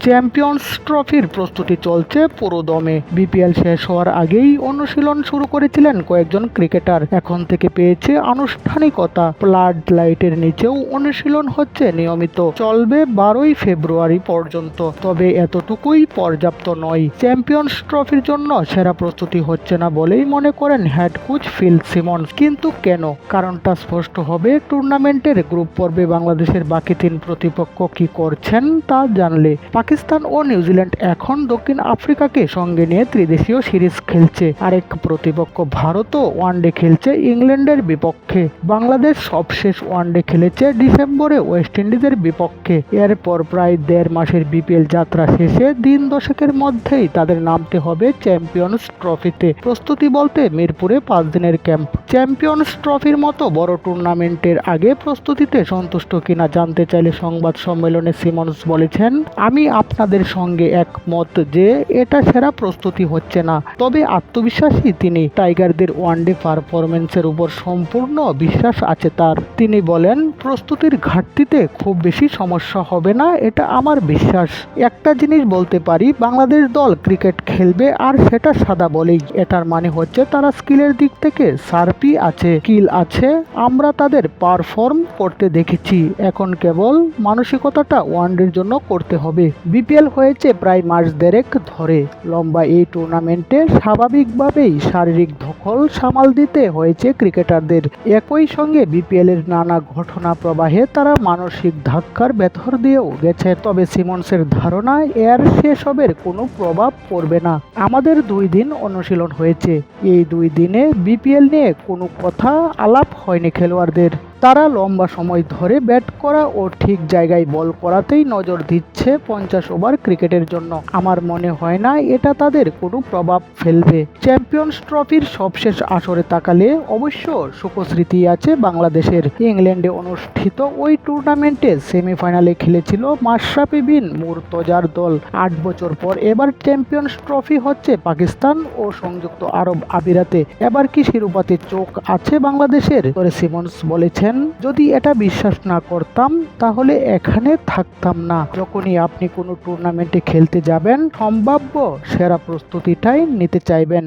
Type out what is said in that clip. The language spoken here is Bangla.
চ্যাম্পিয়ন্স ট্রফির প্রস্তুতি চলছে পুরো দমে। বিপিএল শেষ হওয়ার আগেই অনুশীলন শুরু করেছিলেন কয়েকজন ক্রিকেটার। এখন থেকে পেয়েছে আনুষ্ঠানিকতা। ফ্লাড লাইটের নিচেও অনুশীলন হচ্ছে নিয়মিত। চলবে 12ই ফেব্রুয়ারি পর্যন্ত। তবে এতটুকুই পর্যাপ্ত নয়। চ্যাম্পিয়ন্স ট্রফির জন্য সেরা প্রস্তুতি হচ্ছে না বলেই মনে করেন হেড কোচ ফিল সিমন্স। কিন্তু কেন? কারণটা স্পষ্ট হবে টুর্নামেন্টের গ্রুপ পর্বে বাংলাদেশের বাকি 3 প্রতিপক্ষ কি করছেন তা জানলে। পাকিস্তান ও নিউজিল্যান্ড এখন দক্ষিণ আফ্রিকাকে সঙ্গে নিয়ে ত্রিদেশীয় সিরিজ খেলছে। আরেক প্রতিপক্ষ ভারতও ওয়ানডে খেলছে ইংল্যান্ডের বিপক্ষে। বাংলাদেশ সবশেষ ওয়ানডে খেলেছে ডিসেম্বরে ওয়েস্ট ইন্ডিজের বিপক্ষে। এরপর প্রায় 1.5 মাসের বিপিএল যাত্রা শেষে দিন দশেকের মধ্যেই তাদের নামতে হবে চ্যাম্পিয়ন্স ট্রফিতে। প্রস্তুতি বলতে মিরপুরে 5 দিনের ক্যাম্প। চ্যাম্পিয়ন্স ট্রফির মতো বড় টুর্নামেন্টের আগে প্রস্তুতিতে সন্তুষ্ট কিনা জানতে চাইলে সংবাদ সম্মেলনে সিমন্স বলেছেন, আমি আপনাদের সঙ্গে একমত যে এটা সেরা প্রস্তুতি হচ্ছে না, তবে আত্মবিশ্বাসী তিনি। টাইগারদের ওয়ানডে পারফরম্যান্সের উপর সম্পূর্ণ বিশ্বাস আছে তার। তিনি বলেন, প্রস্তুতির ঘাটতিতে খুব বেশি সমস্যা হবে না, এটা আমার বিশ্বাস। একটা জিনিস বলতে পারি, বাংলাদেশ দল ক্রিকেট খেলবে আর সেটা সাদা বলেই। এটার মানে হচ্ছে তারা স্কিলের দিক থেকে সার্পি আছে, স্কিল আছে, আমরা তাদের পারফর্ম করতে দেখেছি। এখন কেবল মানসিকতাটা ওয়ানডের জন্য করতে হবে। বিপিএল হয়েছে প্রায় মাস 1.5 ধরে। লম্বা এই টুর্নামেন্টে স্বাভাবিকভাবেই শারীরিক ধকল সামাল দিতে হয়েছে ক্রিকেটারদের। একই সঙ্গে বিপিএল এর নানা ঘটনা প্রবাহে তারা মানসিক ধাক্কার ভেতর দিয়েও গেছে। তবে সিমন্সের ধারণা এর সেসবের কোনো প্রভাব পড়বে না। আমাদের 2 দিন অনুশীলন হয়েছে। এই 2 দিনে বিপিএল নিয়ে কোনো কথা আলাপ হয়নি খেলোয়াড়দের। তারা লম্বা সময় ধরে ব্যাট করা ও ঠিক জায়গায় বল করাতেই নজর দিচ্ছে 50 ওভার ক্রিকেটের জন্য। আমার মনে হয় না এটা তাদের কোনো প্রভাব ফেলবে। চ্যাম্পিয়ন্স ট্রফির সবশেষ আসরে তাকালে অবশ্য সুখস্মৃতি আছে বাংলাদেশের। ইংল্যান্ডে অনুষ্ঠিত ওই টুর্নামেন্টে সেমিফাইনালে খেলেছিল মাশরাফি বিন মুর্তজার দল। 8 বছর পর এবার চ্যাম্পিয়ন্স ট্রফি হচ্ছে পাকিস্তান ও সংযুক্ত আরব আমিরাতে। এবার কি শিরোপাতে চোখ আছে বাংলাদেশের? সিমন্স বলেছেন, যদি এটা বিশ্বাস না করতাম তাহলে এখানে থাকতাম না। যখনই আপনি কোনো টুর্নামেন্টে খেলতে যাবেন, সম্ভাব্য সেরা প্রস্তুতিটাই নিতে চাইবেন।